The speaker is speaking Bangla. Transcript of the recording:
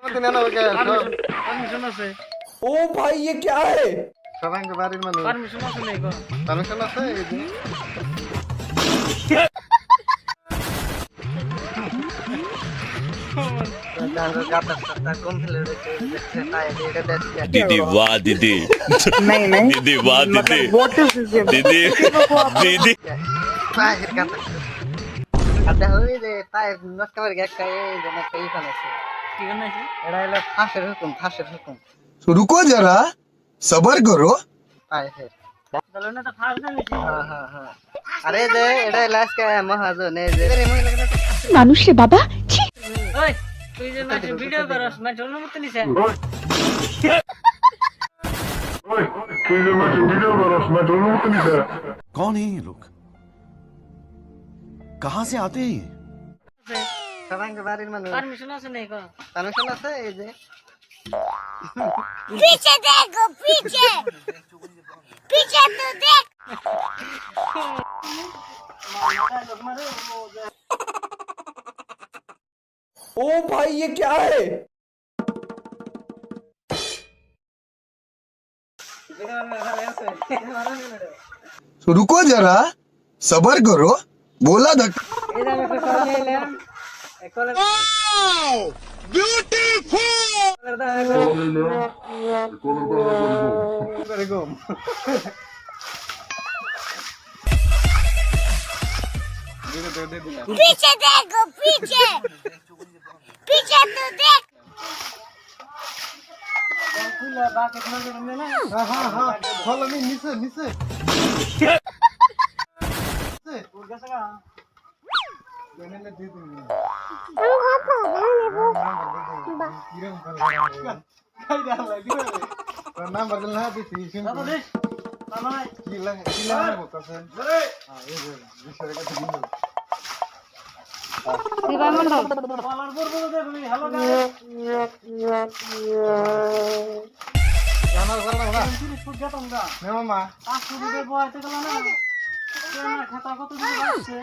परमिशन আছে ओ भाई ये क्या है সবাইকে বাড়ির মানুষ परमिशन আছে নাই গো পারমিশন আছে এই যে दीदी वाह दीदी नहीं नहीं दीदी वाह दीदी व्हाट इज दिस दीदी दीदी পায়ের কাটা আচ্ছা ওই যে পায়ের নষ্ট করে একটা এই যে একটা ইকান আছে কি বানাইছে এটা হলো ফাঁসের হুকুম तो रुको जरा सबर करो পায়ের চলো না তো ফার্স্ট না নিছি হ্যাঁ আরে যে এটা লাস্ট কে মহাজন এই যে মানুষ রে বাবা ছি ওই তুই যে ম্যাচ ভিডিও করস ম্যাচ অনুমতি নিছে कौन है ये लोग कहाँ से आते हैं ये সবাইকে বাড়ির মানুষ परमिशन আছে নাই গো পারমিশন আছে এই যে पीछे देखो पीछे पीछे तो देख ओ भाई ये क्या है तो रुको जरा सबर करो बोला धक्का এই যে আমি একটা কল নিলাম এই কলের पीछे देखो पीछे पीछे तो देख হ্যাঁ ফলো মি নিচে নাম্বার দিল না দিছি বাবা দে মামা কি লাগে বলতেছেন এই যে বিষয়ের কথা দিন কলার করব দে তুমি হ্যালো গাইস জানার করে না তুমি ফুট গেতাম গা নে মামা 500 টাকা বয়তে গেল না কেন খাতা কত দিন আসছে